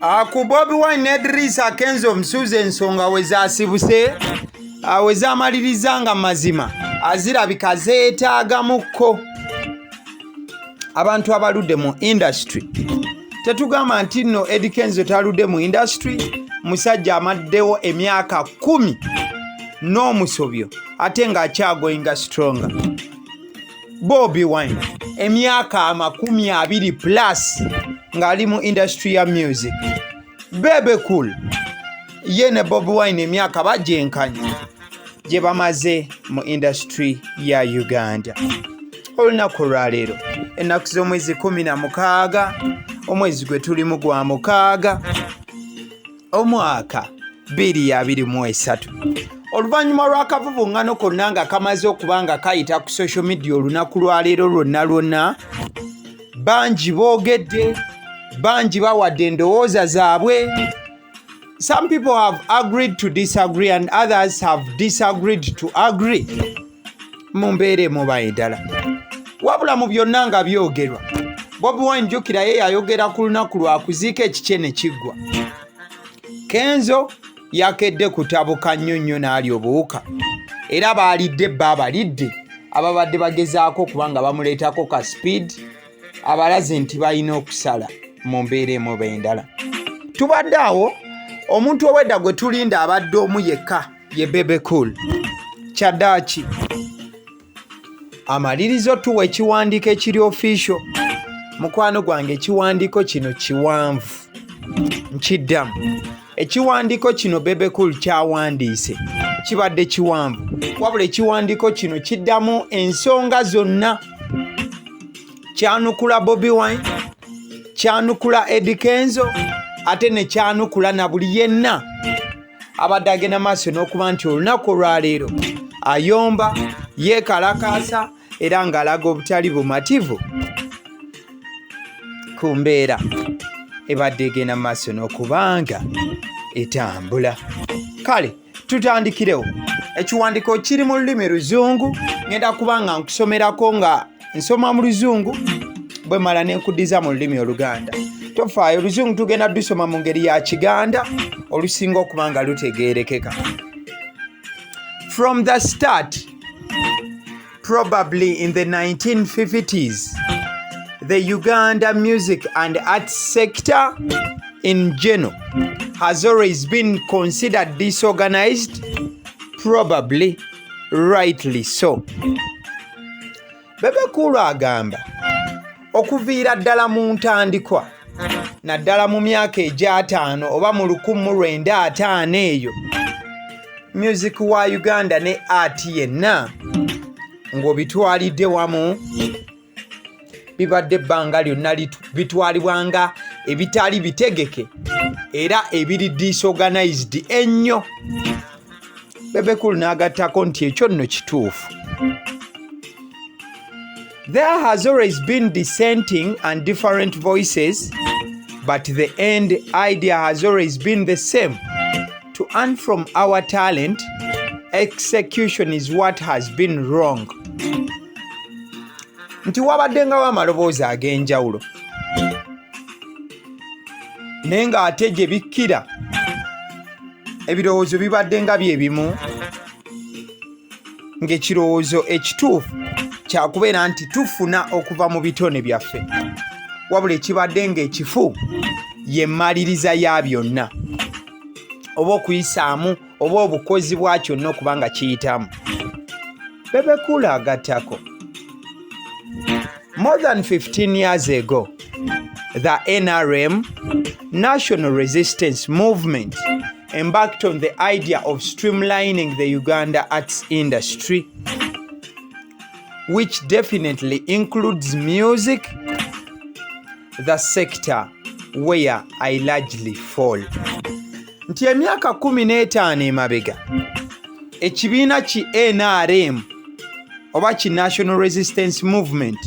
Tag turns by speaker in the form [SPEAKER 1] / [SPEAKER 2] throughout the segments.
[SPEAKER 1] Ku Bobi Wine ne Alumiriza Kenzo omusuuza ensonga we zaasibuse we zaamaliriza nga mazima azirabika zeetaagamuko abantu abaludde mu industry. Tetugamba nti nno Eddie Kenzo taludde mu industry, musajja amaddewo emyaka 10 n'omusobyo ate ng'akyagoyinga stronger. Bobi Wine emyaka 20 plus ng'ali mu industry ya music. Bebe ye ne Bobi Wine emyaka bagyenkanye gye bamaze mu industry ya Uganda. Olunaku lwaleero ennaku z'omwezi 16 omwezi gwe tulimu gwa 6 omwaka 2023. Oluvannyuma lw'akavubuŋŋano konna nga kamaze okuba nga kayita ku social media olunaku lwaleero lwonna, bangi boogedde, bangi bawadde endowooza zaabwe. Some people have agreed to disagree and others have disagreed to agree. Mu mbeera emu bayiddala. Wabula mu byonna nga byogerwa, Bobi Wine jjukira ye yayogera ku lunaku lwa kuziika ekikye ne kiggwa. Kenzo yakedde kutabuka nnyo n'ali obuwuka. Era baalidde balidde ababadde bagezaako kubanga bamuleetako ka speed abalaze nti balina okusala mu mbeera emu b'endala. Tubadde awo omuntu owedda gwe tulinda abadde omu yekka ye Bebe Kyaddaaki. Amalirizo tuwa ekiwandiiko ekiri official. Mukwano gwange ekiwandiiko kino kiwanvu. Nkiddamu. Ekiwandiiko kino Bebe kyawandiise kibadde kiwanvu. Wabula ekiwandiiko kino kiddamu ensonga zonna. Kyanukula Bobi Wine, kyanukula Eddie Kenzo, ate ne kyanukula na buli yenna abadde agenda maaso n'okuba nti olunaku olwaleero ayomba, yeekalakaasa era ng'alaga obutali bumativu ku mbeera ebadde egenda maaso n'okubanga etambula. Kale tutandikirewo. Ekiwandiiko kiri mu lulimi Luzungu, ngenda kuba nga nkusomerako nga nsoma mu Luzungu bwe mala ne nkuddiza mu lulimi Oluganda. Tofaayo, Oluzungu tugenda dusoma mu ngeri ya Kiganda olusinga okuba nga lutegeerekeka. From the start, probably in the 1950s, the Uganda music and arts sector in general has always been considered disorganized, probably rightly so. Bebe agamba okuviira ddala mu ntandikwa naddala mu myaka eg'5 oba mu 1950 eyo, music wa Uganda ne art yenna ng'obitwalidde wamu bibadde ebbanga lyonna bitwalibwa nga ebitali bitegeke era ebiri disorganized ennyo. Bebe n'agattako nti ekyo nno kituufu. There has always been dissenting and different voices, but the end idea has always been the same. To earn from our talent, execution is what has been wrong. Nti wabaddengawo amaloboozi ag'enjawulo, naye ng'ate gye bikkira ebirowoozo bibadde nga bye bimu, ng'ekirowoozo ekituufu kyakubeera nti tufuna okuva mu bitone byaffe, wabula ekibadde ng'ekifu ye mmaliriza ya byonna, oba okuyisaamu oba obukozi bwa kyonna okuba nga kiyitamu. Bebe agattako. More than 15 years ago, the NRM, National Resistance Movement, embarked on the idea of streamlining the Uganda arts industry, which definitely includes music, the sector where I largely fall. Nti emyaka 15 emabega, ekibiina ki NRM oba ki National Resistance Movement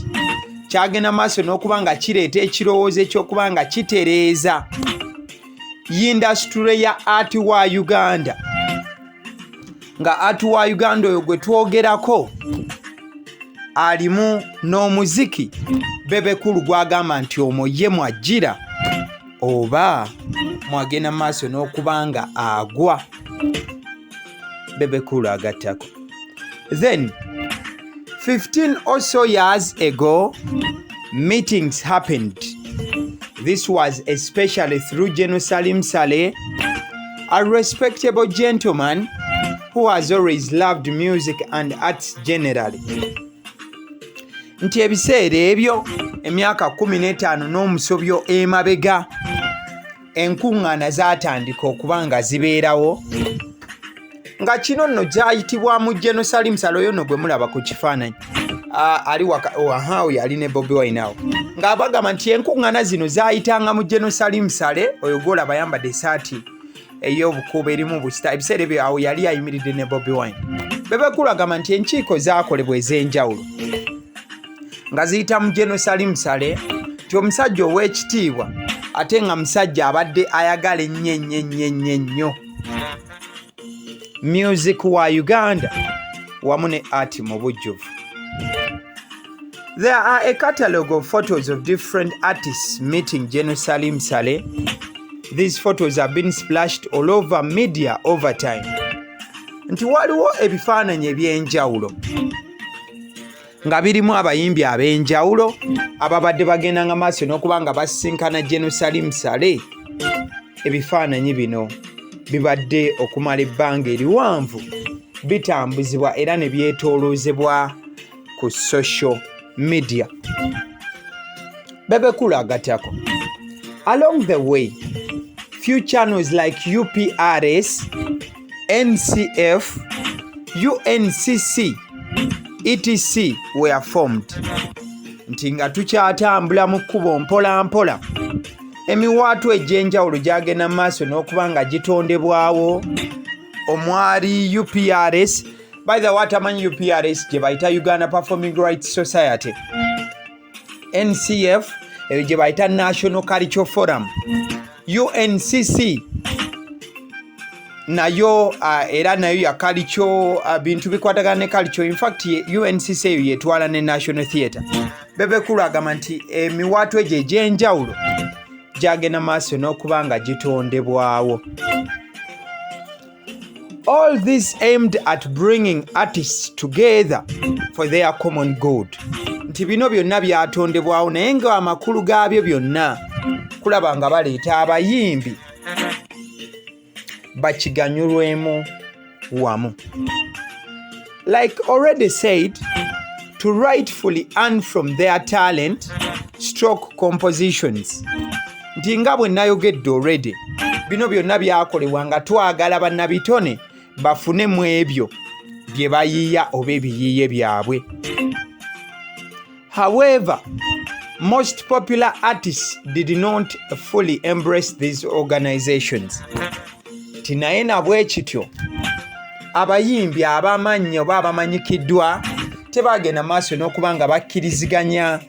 [SPEAKER 1] kyagenda maaso n'okuba nga kireeta ekirowoozo eky'okuba nga kitereeza industry ya art wa Uganda. Nga art wa Uganda oyo gwe twogerako alimu n'omuziki Bebe gwagamba nti omwo ye mwajjira oba mwagenda maaso n'okubanga agwa. Bebe Cool agattako. Then 15 or so years ago, meetings happened. This was especially through Jerusalem Saleh, a respectable gentleman who has always loved music and arts generally. Nti ebiseera ebyo emyaka 15 n'omusobyo emabega enkuŋŋaana zaatandika okuba nga zibeerawo, nga kino nno gyayitibwamu Jerusalem Saleh. Oyo nno gwe mulaba ku kifaananyi ali oyo ali ne Bobi Wine awo, ng'abagamba nti enkuŋŋaana zino zaayitanga mu Jerusalem Saleh. Oyo gw'olaba ayambadde essaati ey'obukuubo erimu busita. Ebiseera ebyo awo yali ayimiridde ne Bobi Wine. Bebe Cool agamba nti enkiiko zaakolebwa ez'enjawulo nga ziyita mu Jerusalem Saleh, nti omusajja ow'ekitiibwa ate nga musajja abadde ayagala ennyo music wa Uganda wamu ne art mu bujjuvu. There are a catalogue of photos of different artists meeting Jerusalem Saleh. These photos have been splashed all over media over time. Nti waliwo ebifaananyi eby'enjawulo nga birimu abayimbi ab'enjawulo ababadde bagendanga maaso n'okuba nga basisinkana Jerusalem Saleh. Ebifaananyi bino bibadde okumala ebbanga eriwanvu bitambuzibwa era ne byetooloozebwa ku social media. Bebe Cool agattako. Along the way, few channels like UPRS, NCF, UNCC, etc. were formed. Nti nga tukyatambula mu kkubo mpola mpola, emiwaatu egy'enjawulo gyagenda mu maaso n'okuba nga gitondebwawo. Omwali UPRS, by the way atamanyi UPRS gye bayita Uganda Performing Rights Society, NCF eyo gye bayita National Cultural Forum, UNCC nayo era nayo ya culture, bintu bikwatagana ne culture. In fact UNCC eyo yetwala ne National Theatre. Bebe Cool agamba nti emiwaatu egyo egy'enjawulo gyagenda maaso n'okuba nga gitondebwawo. All this aimed at bringing artists together for their common good. Nti bino byonna byatondebwawo naye nga amakulu gaabyo byonna kulaba nga baleeta abayimbi bakiganyulwemu wamu. Like already said, to rightfully earn from their talent stroke compositions. Nti nga bwe nayogedde already, bino byonna byakolebwa nga twagala bannabitone bafunemu ebyo bye bayiiya oba ebiyiiye byabwe. However, most popular artists did not fully embrace these organizations. Tinaye nabwe kityo abayimbi abamanyi oba abamanyikiddwa tebagenda maaso n'okuba nga bakkiriziganya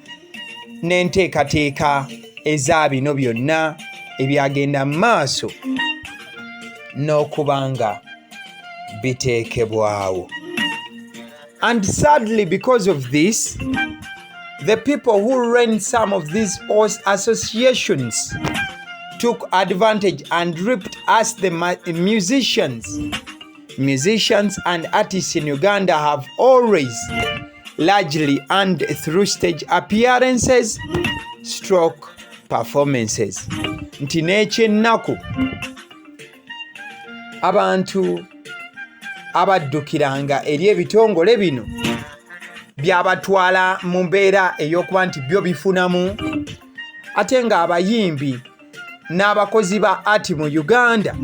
[SPEAKER 1] n'enteekateeka eza bino byonna ebyagenda maaso n'okuba nga biteekebwawo. And sadly, because of this, the people who ran some of these associations took advantage and ripped us, the musicians and artists in Uganda have always largely earned through stage appearances stroke performances. Nti n'ekyennaku abantu abaddukiranga eri ebitongole bino byabatwala mu mbeera ey'okuba nti byo bifunamu, ate nga abayimbi n'abakozi ba ati mu Uganda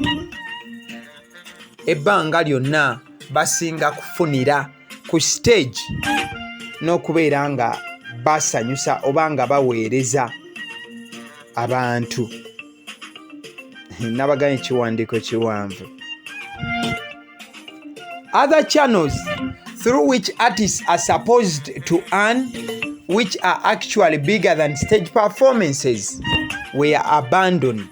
[SPEAKER 1] ebbanga lyonna basinga kufunira ku stage n'okubeera nga basanyusa oba nga baweereza abantu. Nabaganye ekiwandiiko kiwanvu. Other channels through which artists are supposed to earn, which are actually bigger than stage performances, were abandoned.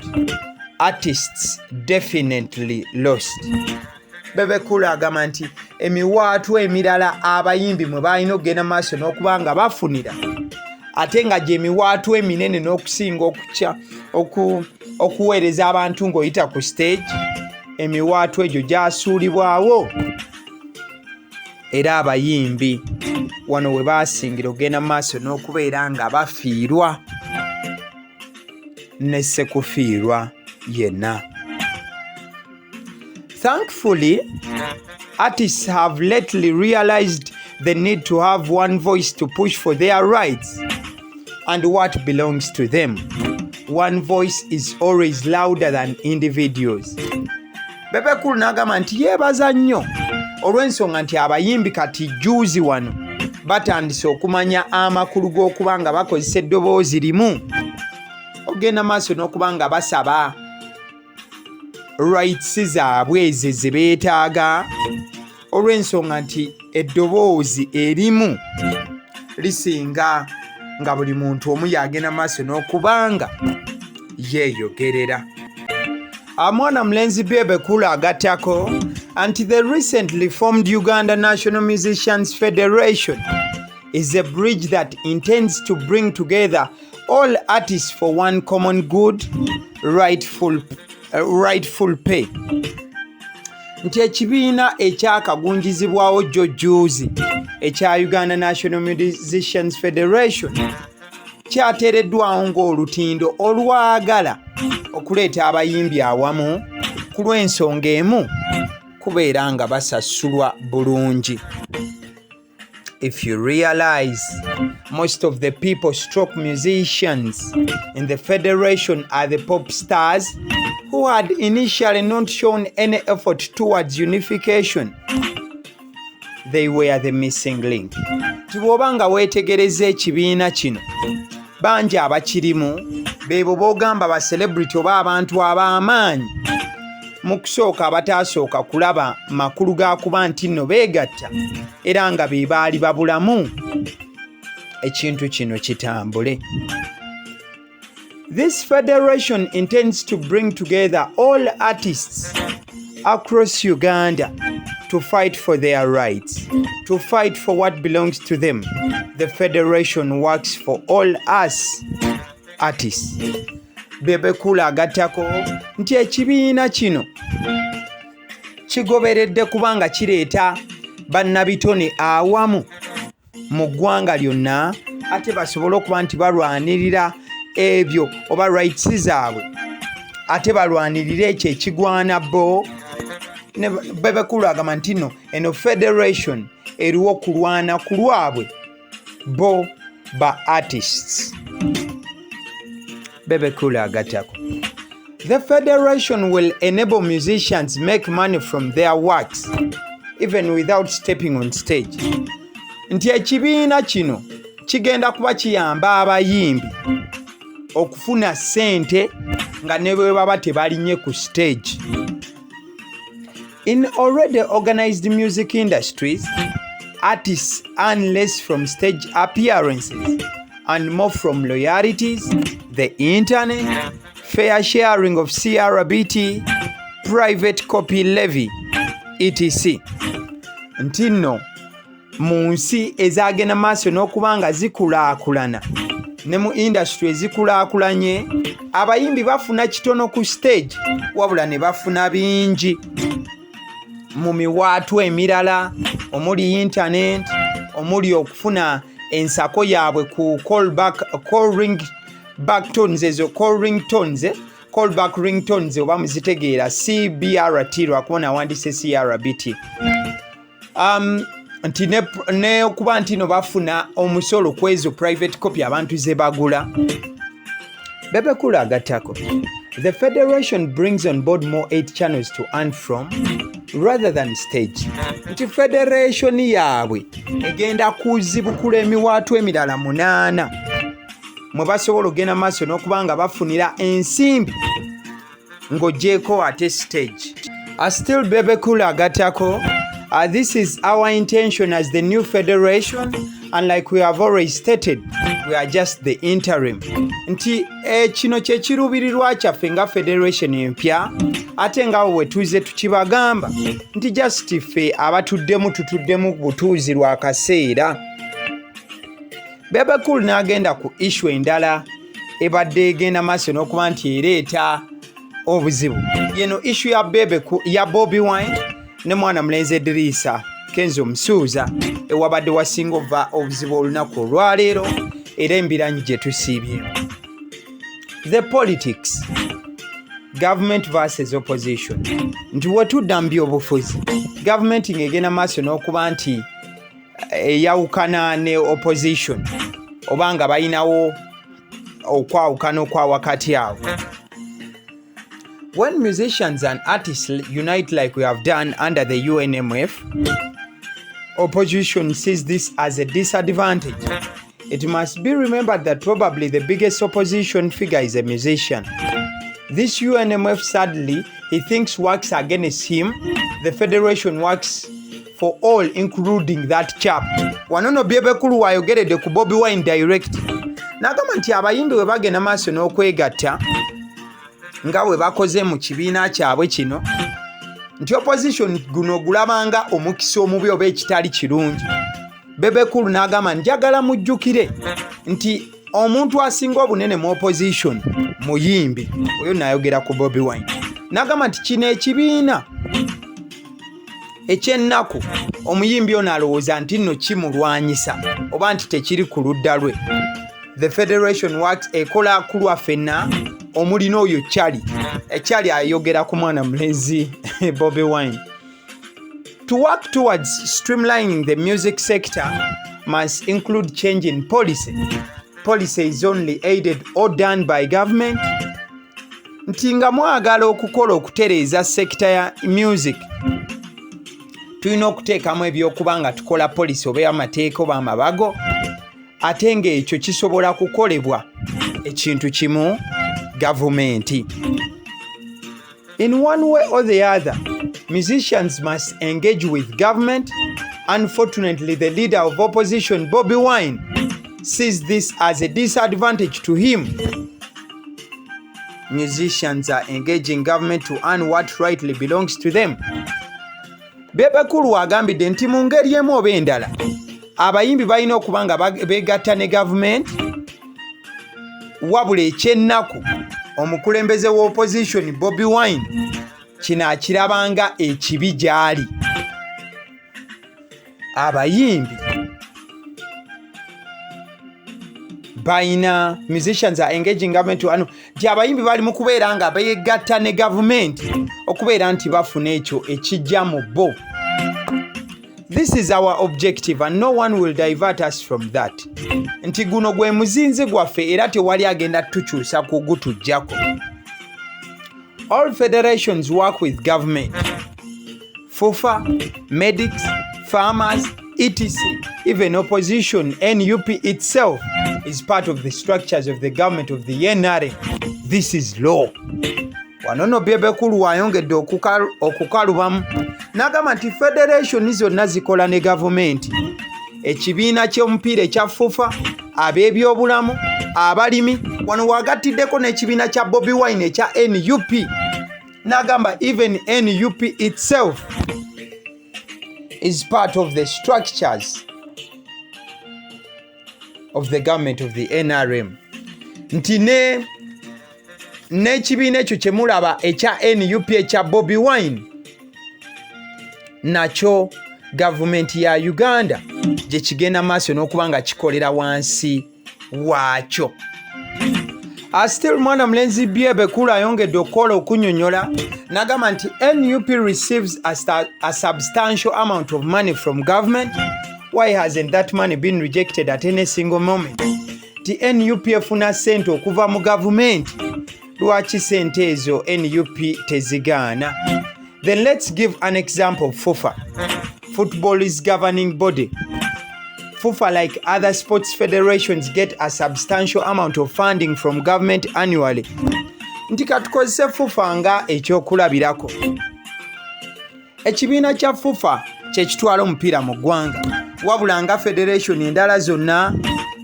[SPEAKER 1] Artists definitely lost. Bebe Cool agamba nti emiwaatu emirala abayimbi mwe balina okugenda maaso n'okuba nga bafunira, ate nga gye emiwaatu eminene n'okusinga okuweereza abantu ng'oyita ku stage, emiwaatwa egyo gyasuulibwawo. Era abayimbi wano we baasingira ogenda mu maaso n'okubeera nga bafiirwa ne sekufiirwa yenna. Thankfully, artists have lately realized the need to have one voice to push for their rights and what belongs to them. One voice is always louder than individuals. Bebe Cool n'agamba nti yeebaza nnyo olw'ensonga nti abayimbi kati juuzi wano batandise okumanya amakulu g'okuba nga bakozesa eddoboozi limu, ogenda maaso n'okuba nga basaba rights zaabwe ezo ze beetaaga, olw'ensonga nti eddoboozi erimu lisinga nga buli muntu omu yagenda maaso n'okuba nga yeeyogerera. Mwana mulenzi Bebe Cool agattako anti the recently formed Uganda National Musicians Federation is a bridge that intends to bring together all artists for one common good, rightful pay. Nti ekibiina ekyakagunjizibwawo jjo juuzi ekya Uganda National Musicians Federation kyateereddwawo ng'olutindo olwagala okuleeta abayimbi awamu ku lw'ensonga emu, kubeera nga basasulwa bulungi. If you realize, most of the people stroke musicians in the federation are the pop stars who had initially not shown any effort towards unification. They were the missing link. Tibwoba nga weetegereza ekibiina kino, bangi abakirimu beebo boogamba ba celebrity oba abantu ab'amaanyi mu kusooka abataasooka kulaba makulu ga kuba nti nno beegatta era nga be baali babulamu ekintu kino kitambule. This federation intends to bring together all artists across Uganda to fight for their rights, to fight for what belongs to them. The federation works for all us artists. Bebe Cool agattako nti ekibiina kino kigoberedde kubanga kireeta bannabitone awamu mu ggwanga lyonna, ate basobole okuba nti balwanirira ebyo oba rights zaabwe, ate balwanirira ekyo ekigwana bo. Ne Bebe Cool agamba nti no eno federation eriwo kulwana ku lwabwe bo ba artists. Bebe Cool agattako. The federation will enable musicians make money from their works even without stepping on stage. Nti ekibiina kino kigenda kuba kiyamba abayimbi okufuna ssente nga ne bwe baba tebalinnye ku stage. In already organized music industries, artists earn less from stage appearances and more from royalties, the internet, fair sharing of CRBT, private copy levy, etc. Nti nno mu nsi ezaagenda maaso n'okuba nga zikulaakulana ne mu industry ezikulaakulanye, abayimbi bafuna kitono ku stage wabula ne bafuna bingi mu miwaatwa emirala, omuli internet, omuli okufuna ensako yaabwe ku callback ringtones oba muzitegeera CBRT lwakubona wandise CRBT. Nti ne okuba nti no bafuna omusolo kwezo private copy abantu ze bagula. Bebe Cool agattako. The federation brings on board more 8 channels to earn from rather than stage. Nti federation yaabwe egenda kuzibukula emiwaatwa emirala 8 mwe basobola ogenda maaso n'okuba nga bafunira ensimbi ng'oggyeko ate stage. Still Bebe Cool agattako. This is our intention as the new federation, and like we have already stated, we are just the interim. Nti kino kye kiruubirirwa kyaffe nga federation empya, ate nga we tuze tukibagamba nti just ffe abatuddemu tutuddemu butuuzi lwa kaseera. Bebe Cool n'agenda ku issue endala ebadde egenda maaso n'okuba nti ereeta obuzibu. Yeno issue ya Bebe ya Bobi Wine ne mwana mulenzi Edrisa Kenzo Musuuza ewabadde wasinga ova obuzibu olunaku olwaleero era embiranyi gye tusiibye. The politics, government versus opposition. Nti wetudda mu byobufuzi gavumenti ng'egenda maaso n'okuba nti eyawukana ne opposition oba nga balinawo okwawukana okwa wakati awo. When musicians and artists unite like we have done under the UNMF, opposition sees this as a disadvantage. It must be remembered that probably the biggest opposition figure is a musician. This UNMF, sadly, he thinks works against him. The federation works for all, including that chap. Wanono Bebe kulu wayogeredde ku Bobi Wine direct. Nagamba nti abayimbi we bagenda maaso n'okwegatta nga we bakoze mu kibiina kyabwe kino nti opposition guno gulabanga omukisa omubi oba ekitali kirungi. Bebe kulu n'agamba njagala mujjukire nti omuntu asinga obunene mu opposition muyimbi. Oyo n'ayogera ku Bobi Wine. N'agamba nti kino ekibiina ekyennaku omuyimbi ono alowooza nti nno kimulwanyisa oba nti tekiri ku ludda lwe. The federation works ekola ku lwaffenna omulina oyo Charlie ayogera ku mwana mulenzi Bobi Wine. To work towards streamlining the music sector must include change in policy. Policy is only aided or done by government. Nti nga mwagala okukola okutereeza sector ya music tulina okuteekamu ebyokuba nga tukola policy oba amateeka oba amabago ate ng'ekyo kisobola kukolebwa ekintu kimu gavumenti. In one way or the other, musicians must engage with government. Unfortunately, the leader of opposition, Bobi Wine, sees this as a disadvantage to him. Musicians are engaging government to earn what rightly belongs to them. Bebe kulu agambidde nti mu ngeri emu oba endala abayimbi balina okuba nga beegatta ne gavumenti wabula ekyennaku omukulembeze wa opposition Bobi Wine kino akirabanga ekibi gy'ali. Abayimbi balina musicians are engaging government to nti abayimbi bali mu kubeera nga beegatta ne gavumenti okubeera nti bafuna ekyo ekijja mu bo. This is our objective and no one will divert us from that. Nti guno gwe muzinzi gwaffe era tewali agenda tukyusa kugutujjako. All federations work with government. FUFA, medics, farmers, etc. Even opposition, NUP itself is part of the structures of the government of the NRM. This is law. Wanono Bebe kulu wayongedde okukalubamu n'agamba nti federation zonna zikola ne gavumenti. Ekibiina ky'omupiira ekya FUFA, ab'ebyobulamu, abalimi, wano wagatiddeko n'ekibiina kya Bobi Wine ekya NUP. N'agamba even NUP itself is part of the structures of the government of the NRM. Nti n'ekibiina ekyo kye mulaba ekya NUP ekya Bobi Wine nakyo gavumenti ya Uganda gye kigenda maaso n'okuba nga kikolera wansi waakyo. Still mwana mulenzi Bebe kulu ayongedde okukola okunnyonnyola n'agamba nti NUP receives a substantial amount of money from government. Why hasn't that money been rejected at any single moment? Ti NUP efuna sente okuva mu gavumenti. Lwaki sente ezo NUP tezigaana? Then let's give an example of FUFA. Football is governing body. FUFA, like other sports federations, get a substantial amount of funding from government annually. Nti katukozese FUFA nga ekyokulabirako. Ekibiina kya FUFA kye kitwala omupiira mu ggwanga. Wabula nga federation endala zonna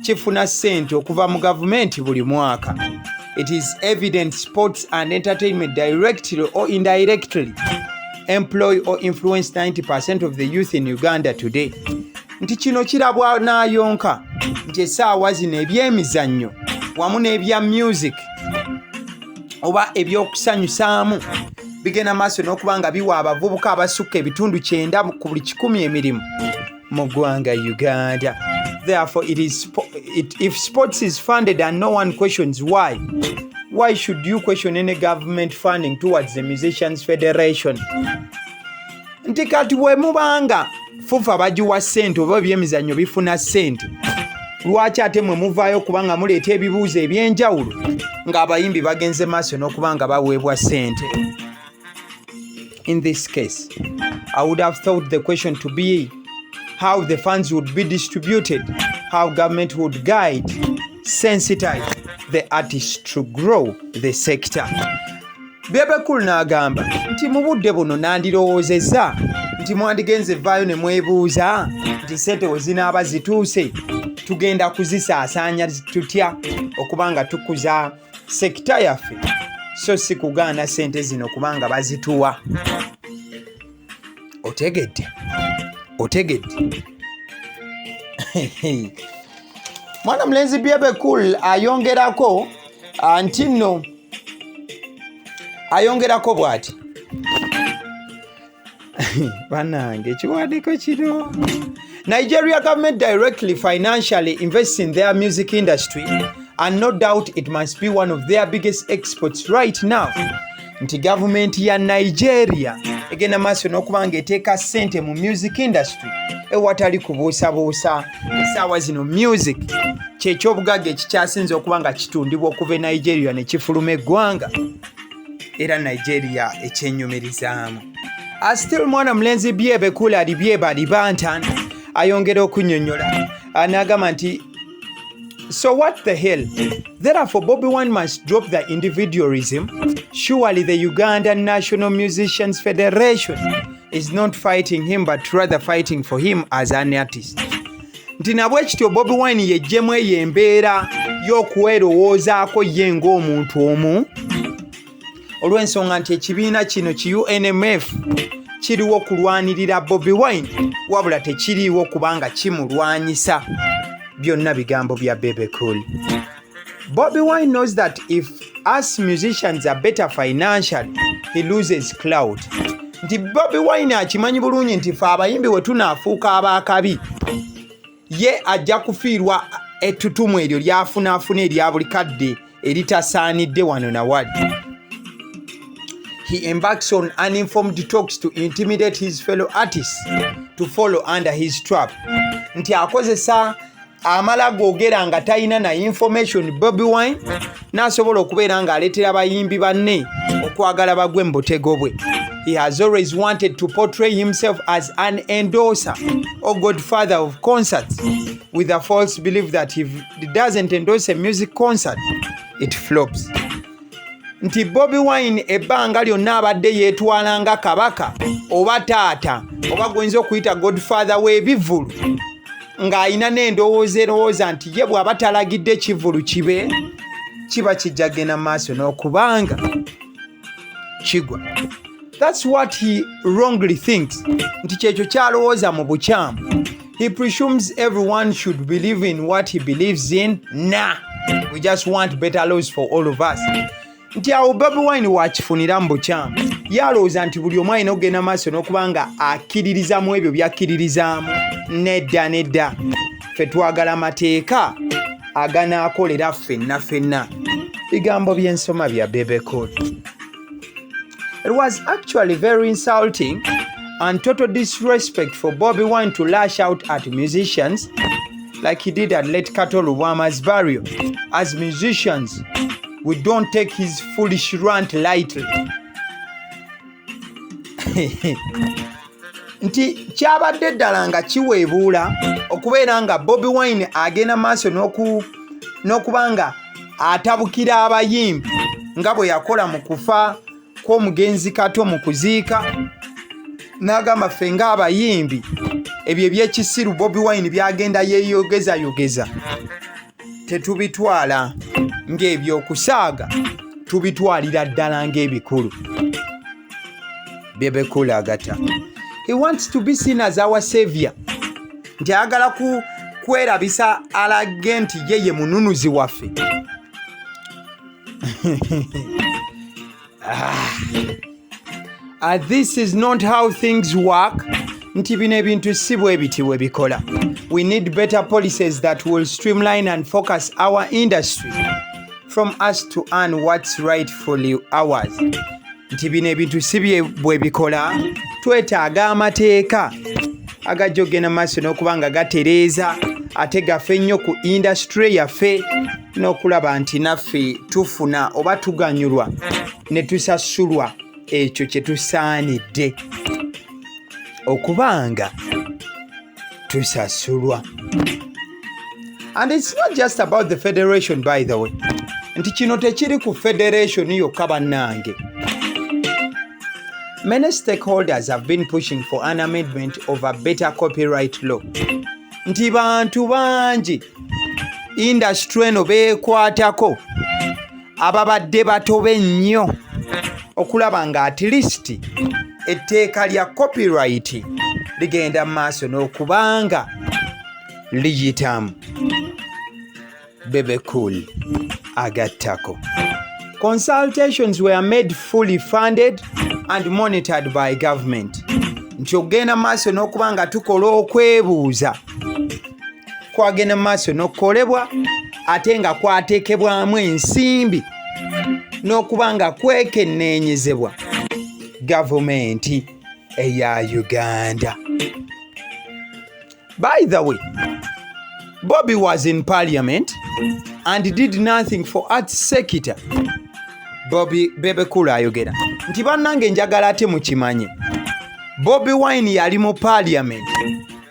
[SPEAKER 1] kifuna ssente okuva mu gavumenti buli mwaka. It is evident sports and entertainment directly or indirectly employ or influence 90% of the youth in Uganda today. Nti kino kirabwa n'ayonka nti essaawa zino ebyemizannyo wamu n'ebya music oba ebyokusanyusaamu bigenda maaso n'okuba nga biwa abavubuka abasukka ebitundu 9 ku buli 100 emirimu mu ggwanga Uganda. Therefore, if sports is funded and no one questions why should you question any government funding towards the Musicians Federation? Nti kati bwe mubanga fufa bagiwa ssente oba ebyemizannyo bifuna ssente, lwaki ate mwe muvaayo kubanga muleeta ebibuuzo eby'enjawulo ng'abayimbi bagenze maaso n'okuba nga baweebwa ssente? In this case, I would have thought the question to be how the funds would be distributed, how government would guide, sensitize the artists to grow the sector. Bebe n'agamba nti mu budde buno nandirowoozezza nti mwandigenze vaayo ne mwebuuza nti ssente we zinaaba zituuse tugenda kuzisaasaanya tutya okuba nga tukuza sekita yaffe, so si kugaana ssente zino kubanga bazituwa. Otegedde mwana mulenzi Bebe ayongerako nti nno ayongerako bw'ati bannange ekiwandiiko kino, Nigeria government directly financially invests in their music industry and no doubt it must be one of their biggest exports right now. Nti gavumenti ya Nigeria egenda maaso n'okuba nga eteeka ssente mu music industry ewatali kubuusabuusa. Essaawa zino music kyekyobugagga ekikyasinze okuba nga kitundibwa okuva e Nigeria ne kifuluma eggwanga, era Nigeria ekyenyumirizaamu. Still mwana mulenzi Bebe ali Bebe alibantana ayongera okunnyonnyola n'agamba nti so what the hell? Therefore, Bobi Wine must drop the individualism. Surely the Ugandan National Musicians Federation is not fighting him but rather fighting for him as an artist. Nti nabwe kityo Bobi Wine yejjemu eyo embeera y'okwerowoozaako ye ng'omuntu omu, olw'ensonga nti ekibiina kino ki UNMF kiriwo kulwanirira Bobi Wine wabula tekiriiwo kubanga kimulwanyisa. Byonna bigambo bya Bebe Cool. Bobi Wine knows that if us musicians are better financially, he loses clout. Nti Bobi Wine akimanyi bulungi nti fe abayimbi we tunaafuuka abaakabi, ye ajja kufiirwa ettutumu eryo lyafunaafuna erya buli kadde eritasaanidde wano na wali. He embarks on uninformed talks to intimidate his fellow artists to follow under his trap. Nti akozesa amala googera nga talina na information Bobi Wine n'asobola okubeera ng'aleetera abayimbi banne okwagala bagwe mu butego bwe. He has always wanted to portray himself as an endorser or godfather of concerts with a false belief that if he doesn't endorse a music concert, it flops. Nti Bobi Wine ebbanga lyonna abadde yeetwala nga kabaka oba taata oba gwenza okuyita godfather w'ebivulu, ng'ayina n'endowooza erowooza nti ye bw'aba talagidde kivulu kibe kiba kijja genda maaso n'okubanga kigwa. That's what he wrongly thinks. Nti kyekyo kyalowooza mu bukyamu. He presumes everyone should believe in what he believes in. Nah, we just want better laws for all of us. Nti awo Bobi Wine wakifunira mu bukyamu. Yalowooza nti buli omu alina okugenda maaso n'okubanga akkiririza mu ebyo by'akkiririzaamu. Nedda. Ffe twagala amateeka aganaakolera ffenna. Bigambo by'ensoma bya Bebe Cool. It was actually very insulting and total disrespect for Bobi Wine to lash out at musicians like he did at late Kato Lubwama's burial. As musicians, we don't take his foolish rant lightly. Nti kyabadde ddala nga kiweebuula okubeera nga Bobi Wine agenda maaso n'okuba nga atabukira abayimbi nga bwe yakola mu kufa kw'omugenzi Kato mu kuziika, n'agamba ffe ng'abayimbi ebyo ebyekisiru Bobi Wine byagenda yeeyogeza tetubitwala ng'ebyokusaaga, tubitwalira ddala ng'ebikulu. Bebe Cool agata. He wants to be seen as our savior. Nti ayagala kwerabisa alage nti yeye mununuzi waffe. This is not how things work. Nti bino ebintu si bwe biti bwe bikola. We need better policies that will streamline and focus our industry from us to earn what's rightfully ours. Nti bino ebintu si bwe bikola. Twetaaga amateeka agajogena maaso n'okubanga gatereeza ate gaffe nnyo ku industry yaffe n'okulaba nti naffe tufuna oba tuganyulwa ne tusasulwa ekyo kye tusaanidde okubanga tusasulwa. And it's not just about the federation, by the way. Nti kino tekiri ku federation yokka bannange. Many stakeholders have been pushing for an amendment of a better copyright law. Nti bantu bangi industry eno beekwatako ababadde batobe nnyo okulaba nga at least etteeka lya copyright ligenda maaso n'okubanga liyitamu. Bebe cool agattako. Consultations were made fully funded and monitored by government. Nti ogenda maaso n'okubanga tukola okwebuuza kwagenda maaso n'okukolebwa ate nga kwateekebwamu ensimbi n'okubanga kwekenneenyezebwa gavumenti eya Uganda. By the way, Bobi was in parliament and did nothing for arts sector. Bebe cool ayogera nti bannange njagala ate mukimanye Bobi Wine yali mu parliament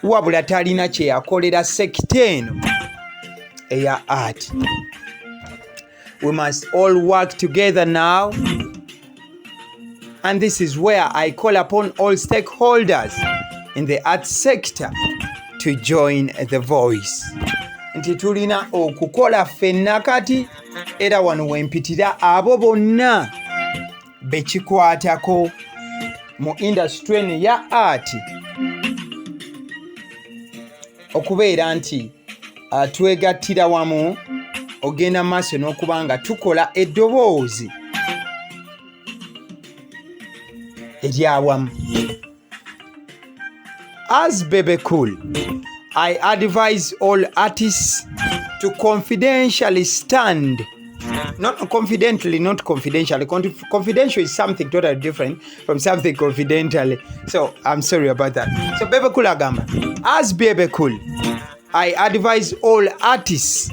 [SPEAKER 1] wabula talina kye yakolera sekita eno eya art. We must all work together now, and this is where I call upon all stakeholders in the art sector to join the voice. Nti tulina okukola ffenna kati era wano wempitira abo bonna bekikwatako mu industry ya art okubeera nti twegattira wamu ogenda maaso n'okubanga tukola eddoboozi eryawamu. As Bebe Cool, I advise all artists to confidentially stand. Not confidentially, not confidentially. Confidential is something totally different from something confidentially. So I'm sorry about that. So Bebe Cool agamba. As Bebe Cool, I advise all artists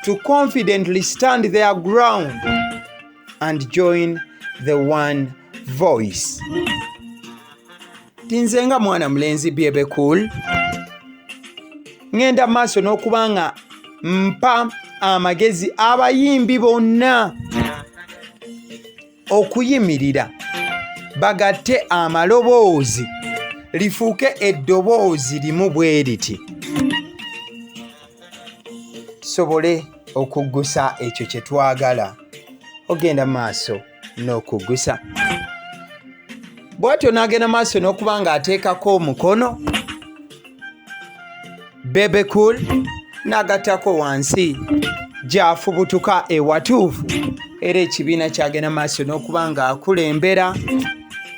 [SPEAKER 1] to confidently stand their ground and join the one voice. Tinzenga mwana mlenzi Bebe Cool. Ngenda maaso n'okubanga mpa amagezi abayimbi bonna okuyimirira bagatte amaloboozi lifuuke eddoboozi limu bwe riti sobole okuggusa ekyo kye twagala. Ogenda maaso n'okuggusa bw'atyo n'agenda maaso n'okubanga ateekako omukono Bebe Cool n'agattako wansi gy'afubutuka ewatuufu era ekibiina kyagenda maaso n'okubanga akulembera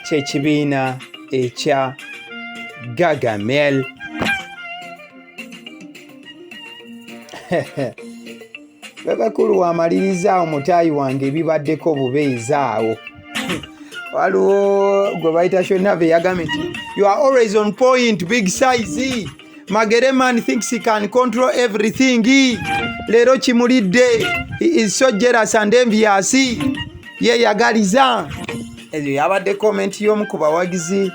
[SPEAKER 1] ky'ekibiina ekya Gagamel. Bebe Cool w'amaliriza omutaayi wange ebibaddeko bubeezaawo. Waliwo gwe bayita Shonave yagambye nti you are always on point, big size. Magere man thinks he can control everything. Lero kimulidde. He is so jealous and envious. Yeyagaliza. Ezo yabadde comment y'omu ku bawagizi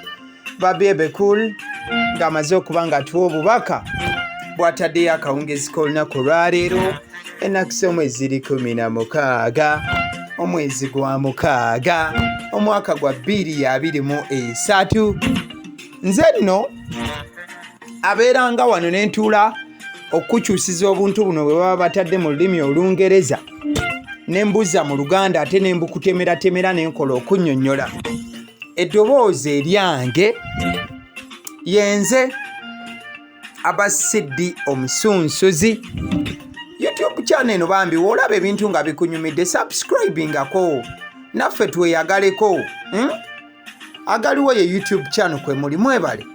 [SPEAKER 1] ba Bebe Cool ng'amaze okuba nga atuwa obubaka bw'ataddeyo akawungezi k'olunaku olwaleero ennaku z'omwezi 16 omwezi gwa 6 omwaka gwa 2023. Nze nno abeeranga wano ne ntuula okukyusiza obuntu buno bwe baba batadde mu lulimi Olungereza ne mbuza mu Luganda ate ne mbukutemeratemera ne nkola okunnyonnyola. Eddoboozi eryange yenze Abasidi Omusunsuzi. YouTube channel eno bambi olaba ebintu nga bikunyumidde subscribingako naffe tweyagaleko Agaliwo ye YouTube channel kwe muli mwebale